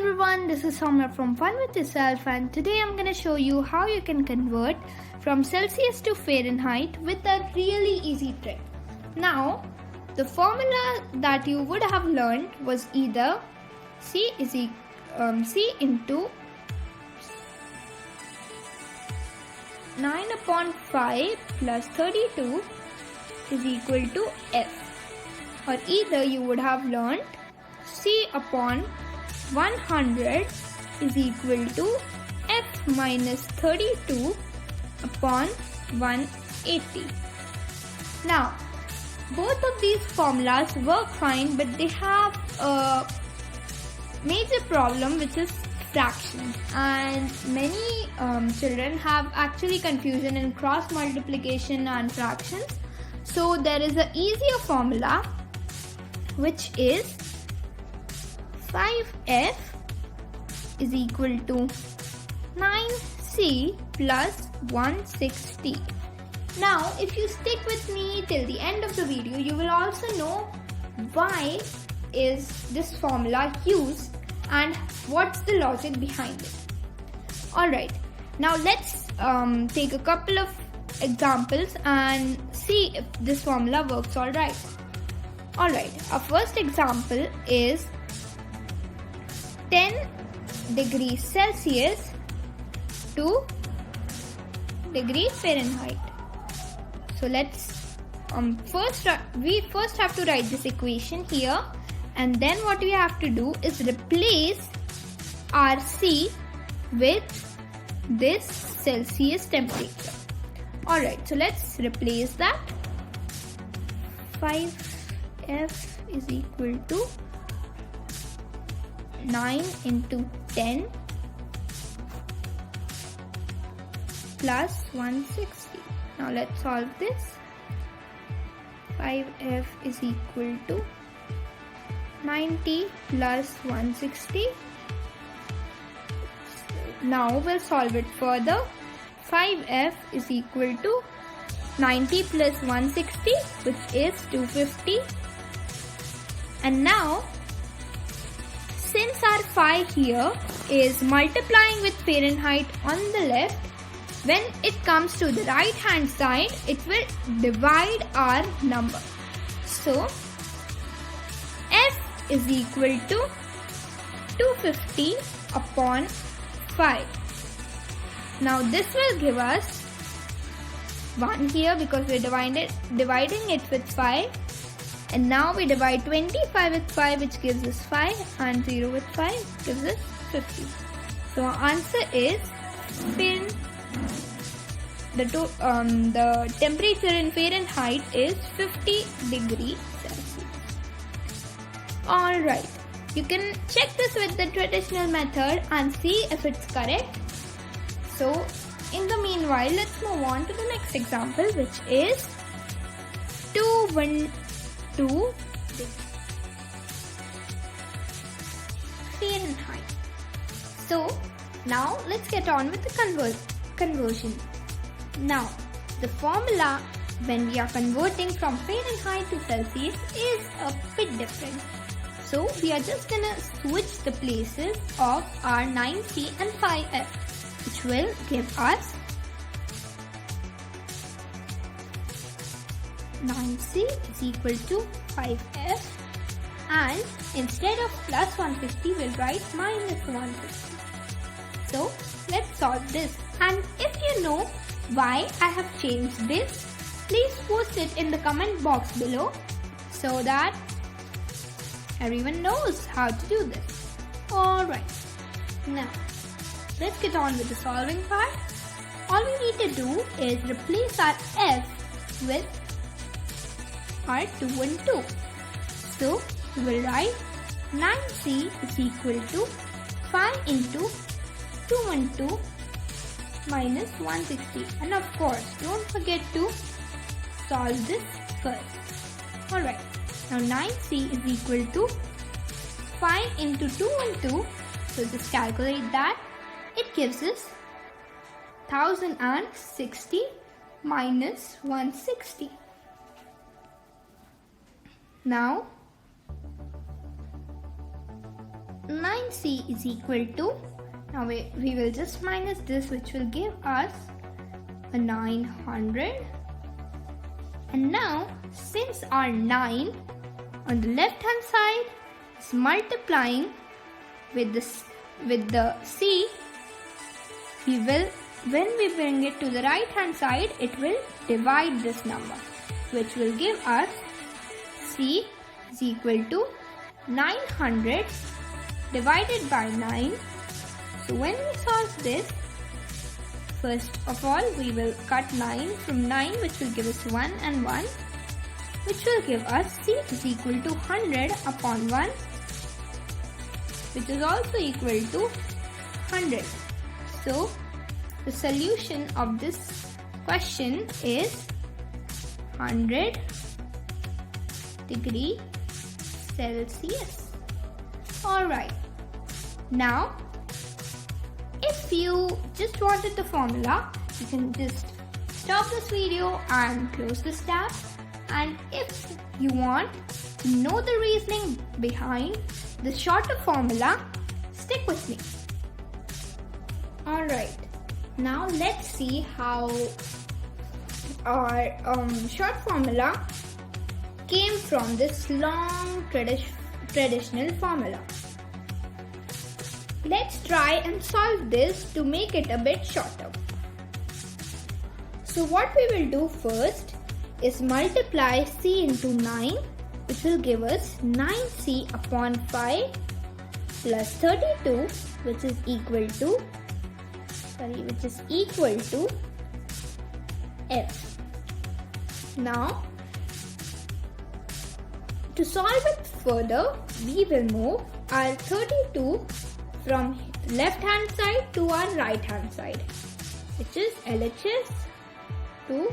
everyone, this is Soumya from Fun With Yourself, and today I'm going to show you how you can convert from Celsius to Fahrenheit with a really easy trick. Now, the formula that you would have learned was either C into 9 upon 5 plus 32 is equal to F, or either you would have learned C upon 100 is equal to F minus 32 upon 180. Now, both of these formulas work fine, but they have a major problem, which is fractions, and many children have actually confusion in cross multiplication and fractions. So there is an easier formula, which is 5f is equal to 9c plus 160. Now, if you stick with me till the end of the video, you will also know why is this formula used and what's the logic behind it. Alright, now let's take a couple of examples and see if this formula works alright. Alright, our first example is 10 degrees Celsius to degrees Fahrenheit. So let's we first have to write this equation here, and then what we have to do is replace our C with this Celsius temperature. Alright, so let's replace that. 5F is equal to 9 into 10 plus 160. Now let's solve this. 5F is equal to 90 plus 160. Now we'll solve it further. 5F is equal to 90 plus 160, which is 250. And now, since our phi here is multiplying with Fahrenheit on the left, when it comes to the right hand side, it will divide our number. So, F is equal to 250 upon 5. Now this will give us 1 here because we're dividing it with 5. And now we divide 25 with 5, which gives us 5, and 0 with 5 gives us 50. So our answer is the temperature in Fahrenheit is 50 degrees Celsius. Alright, you can check this with the traditional method and see if it's correct. So in the meanwhile, let's move on to the next example, which is 212 Fahrenheit. So now let's get on with the conversion. Now, the formula when we are converting from Fahrenheit to Celsius is a bit different. So we are just gonna switch the places of our 9C and 5F, which will give us 9C is equal to 5F, and instead of plus 150, we'll write minus 150. So let's solve this, and if you know why I have changed this, please post it in the comment box below so that everyone knows how to do this. Alright, now let's get on with the solving part. All we need to do is replace our F with our 2 and 2. So we will write 9C is equal to 5 into 2 and 2 minus 160. And of course, don't forget to solve this first. Alright, now 9C is equal to 5 into 2 and 2. So just calculate that. It gives us 1060 minus 160. Now 9c is equal to, now we will just minus this, which will give us a 900. And now since our 9 on the left hand side is multiplying with the c, we will, when we bring it to the right hand side, it will divide this number, which will give us c is equal to 900 divided by 9. So when we solve this, first of all we will cut 9 from 9, which will give us 1 and 1, which will give us c is equal to 100 upon 1, which is also equal to 100. So the solution of this question is 100 degree Celsius. Alright, now if you just wanted the formula, you can just stop this video and close this tab. And if you want to know the reasoning behind the shorter formula, stick with me. Alright, now let's see how our short formula came from this long traditional formula. Let's try and solve this to make it a bit shorter. So what we will do first is multiply c into 9, which will give us 9c upon 5 plus 32, which is equal to f. Now to solve it further, we will move our 32 from left hand side to our right hand side, which is LHS to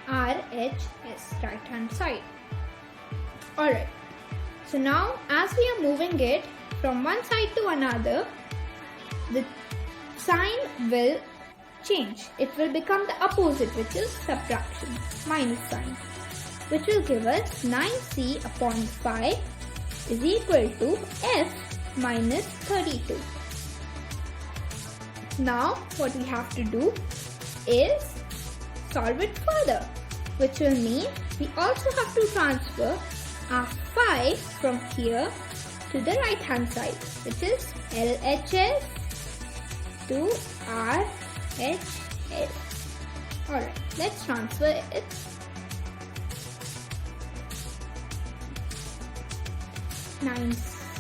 RHS, right hand side. Alright, so now as we are moving it from one side to another, the sign will change. It will become the opposite, which is subtraction, minus sign, which will give us 9c upon 5 is equal to f minus 32. Now what we have to do is solve it further, which will mean we also have to transfer our 5 from here to the right hand side, which is LHS to RHS. Alright, let's transfer it.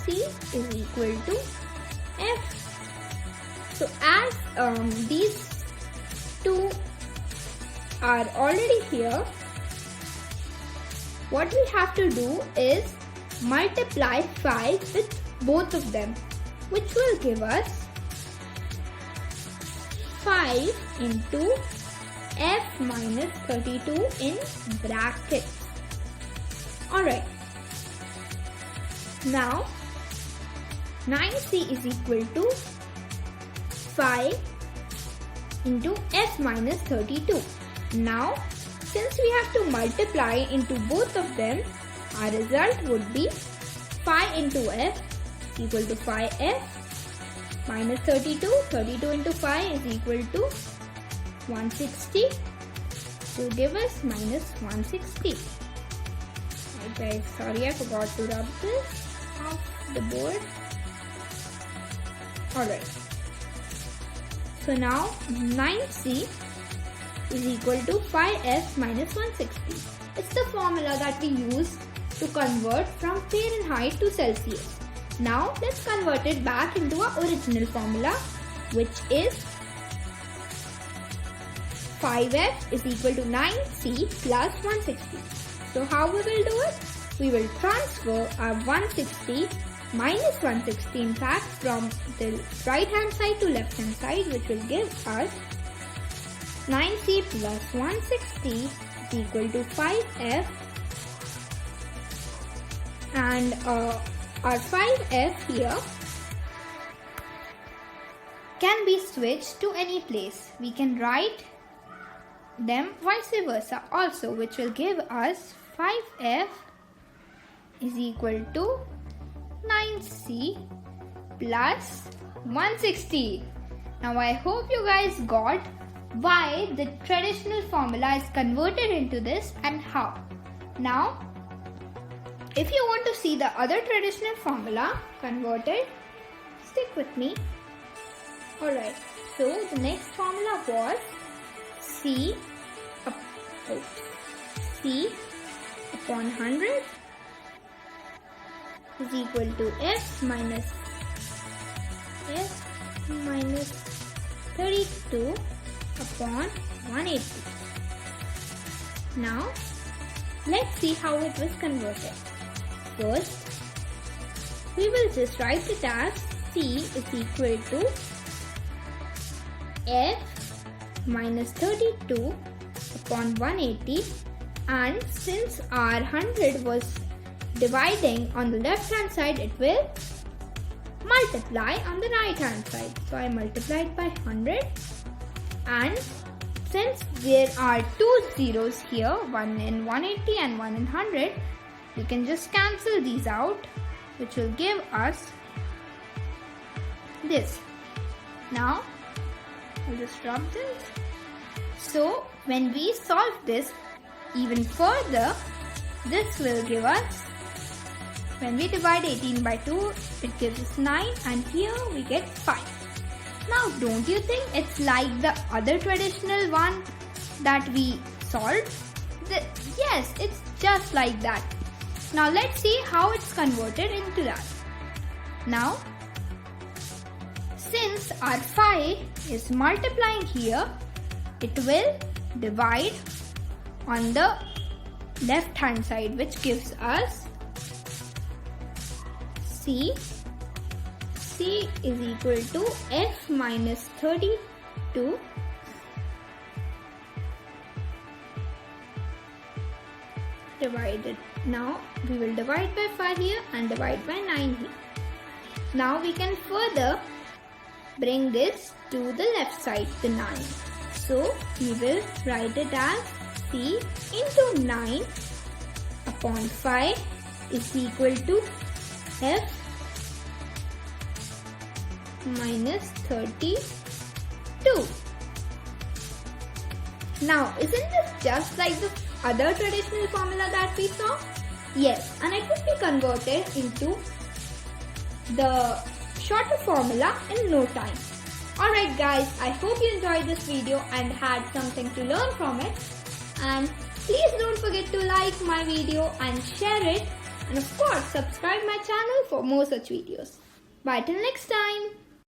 C is equal to f. So as these two are already here, what we have to do is multiply 5 with both of them, which will give us 5 into f minus 32 in brackets. Alright, now 9c is equal to 5 into f minus 32. Now since we have to multiply into both of them, our result would be 5 into f equal to 5f minus 32. 32 into 5 is equal to 160, to give us minus 160. Right guys, sorry I forgot to rub this off the board. Alright, so now 9c is equal to 5f minus 160. It's the formula that we use to convert from Fahrenheit to Celsius. Now let's convert it back into our original formula, which is 5f is equal to 9c plus 160. So how we will do it? We will transfer our 160 minus 160 in fact from the right hand side to left hand side, which will give us 9c plus 160 is equal to 5f, and our 5f here can be switched to any place. We can write them vice versa also, which will give us 5f is equal to 9c plus 160. Now I hope you guys got why the traditional formula is converted into this and how. Now, if you want to see the other traditional formula converted, stick with me. Alright, so the next formula was C upon 100 is equal to F minus 32 upon 180. Now, let's see how it was converted. First, we will just write it as C is equal to F minus 32 upon 180, and since our 100 was dividing on the left hand side, it will multiply on the right hand side. So I multiplied by 100, and since there are two zeros here, one in 180 and one in 100, we can just cancel these out, which will give us this. Now I'll just rub this. So when we solve this even further, this will give us, when we divide 18 by 2, it gives us 9, and here we get 5. Now don't you think it's like the other traditional one that we solved? Yes, it's just like that. Now let's see how it's converted into that. Now, since our 5 is multiplying here, it will divide on the left hand side, which gives us C is equal to F minus 32 divided. Now we will divide by 5 here and divide by 9 here. Now we can further bring this to the left side, the 9. So we will write it as C into 9 upon 5 is equal to F minus 32. Now, isn't this just like the other traditional formula that we saw? Yes, and it will be converted into the shorter formula in no time. Alright guys, I hope you enjoyed this video and had something to learn from it. And please don't forget to like my video and share it. And of course, subscribe my channel for more such videos. Bye till next time.